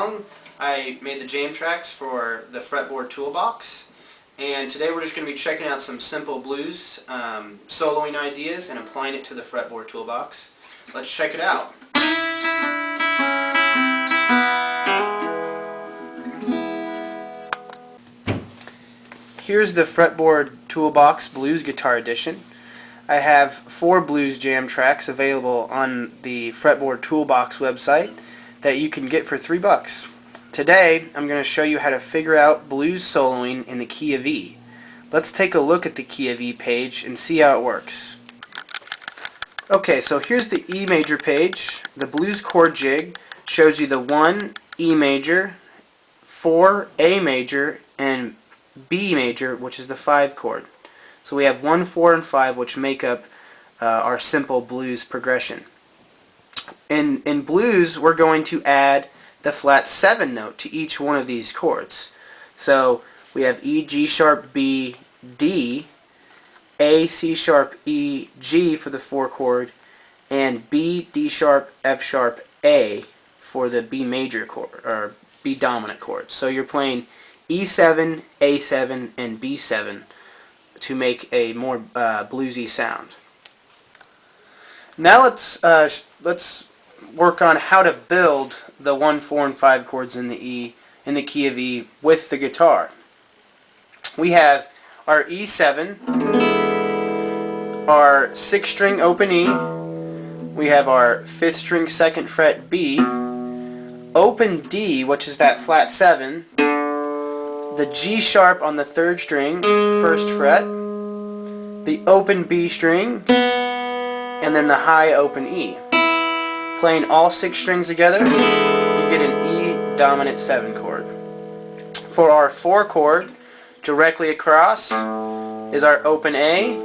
DeLong. I made the jam tracks for the Fretboard Toolbox, and today we're just going to be checking out some simple blues soloing ideas and applying it to the Fretboard Toolbox. Let's check it out. Here's the Fretboard Toolbox Blues Guitar Edition. I have 4 blues jam tracks available on the Fretboard Toolbox website that you can get for $3. Today I'm going to show you how to figure out blues soloing in the key of E. Let's take a look at the key of E page and see how it works. Okay, so here's the E major page. The blues chord jig shows you the 1 E major, 4 A major, and B major, which is the 5 chord. So we have 1, 4, and 5, which make up our simple blues progression. In blues, we're going to add the flat 7 note to each one of these chords. So we have E, G sharp, B, D, A, C sharp, E, G for the 4 chord, and B, D sharp, F sharp, A for the B major chord, or B dominant chord. So you're playing E7, A7, and B7 to make a more bluesy sound. Now let's work on how to build the 1, 4, and 5 chords in the key of E with the guitar. We have our E7, our 6th string open E, we have our 5th string 2nd fret B, open D, which is that flat 7, the G sharp on the 3rd string, 1st fret, the open B string, and then the high open E. Playing all 6 strings together, you get an E dominant 7 chord. For our 4 chord, directly across is our open A,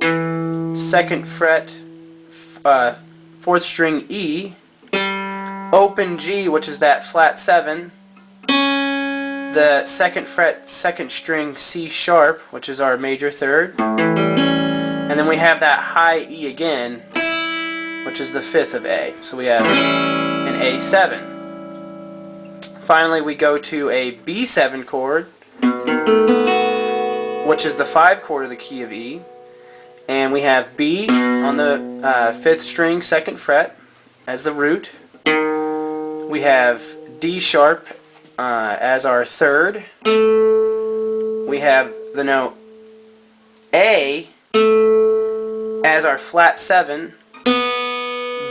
2nd fret, 4th string E, open G, which is that flat 7, the 2nd fret, 2nd string C sharp, which is our major 3rd, and then we have that high E again, which is the 5th of A. So we have an A7. Finally, we go to a B7 chord, which is the 5 chord of the key of E, and we have B on the 5th string, 2nd fret as the root. We have D sharp as our 3rd. We have the note A as our flat 7.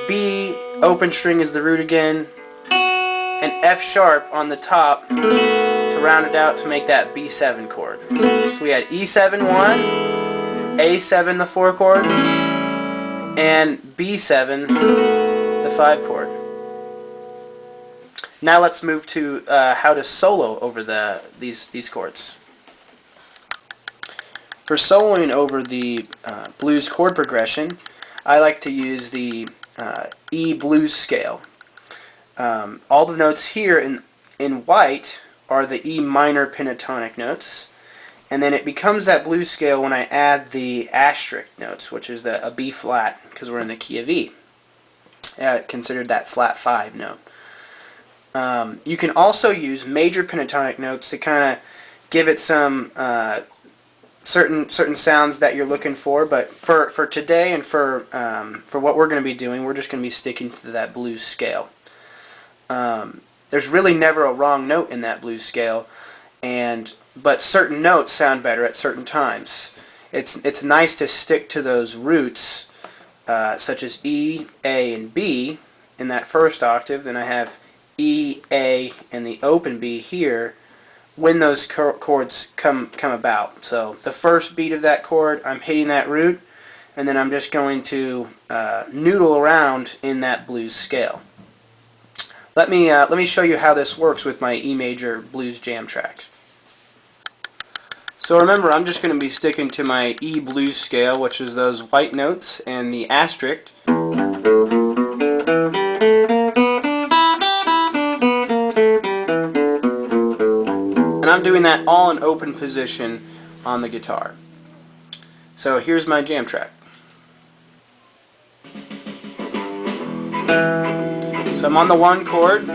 B open string is the root again, and F sharp on the top to round it out to make that B7 chord. So we had E7 1, A7 the 4 chord, and B7 the 5 chord. Now let's move to how to solo over these chords. For soloing over the blues chord progression, I like to use the E blues scale. All the notes here in white are the E minor pentatonic notes, and then it becomes that blues scale when I add the asterisk notes, which is a B flat, because we're in the key of E. Considered that flat 5 note. You can also use major pentatonic notes to kind of give it some certain sounds that you're looking for, but for today and for what we're going to be doing, we're just going to be sticking to that blues scale. There's really never a wrong note in that blues scale, but certain notes sound better at certain times. It's nice to stick to those roots, such as E, A, and B in that first octave. Then I have E, A, and the open B here when those chords come about. So the first beat of that chord, I'm hitting that root, and then I'm just going to noodle around in that blues scale. Let me show you how this works with my E major blues jam tracks. So remember, I'm just going to be sticking to my E blues scale, which is those white notes and the asterisk. And I'm doing that all in open position on the guitar. So here's my jam track. So I'm on the 1 chord,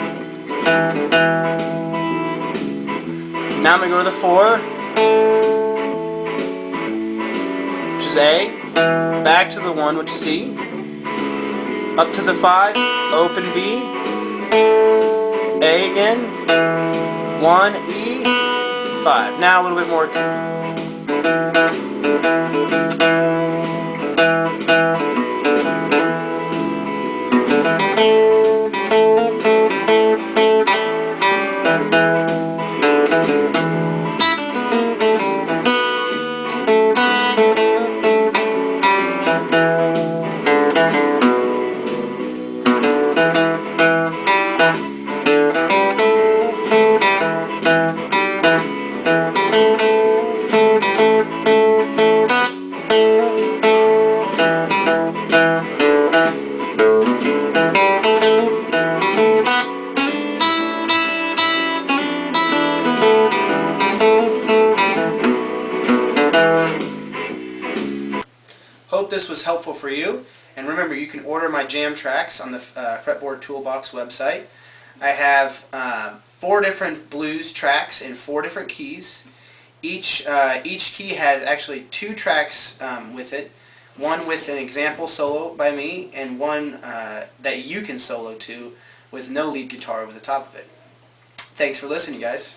Now I'm going to go to the 4, which is A, back to the 1, which is E, up to the 5, open B, A again, 1, E, 5. Now a little bit more. Hope this was helpful for you, and remember, you can order my jam tracks on the Fretboard Toolbox website. I have 4 different blues tracks in 4 different keys. Each key has actually 2 tracks with it, one with an example solo by me, and one that you can solo to with no lead guitar over the top of it. Thanks for listening, guys.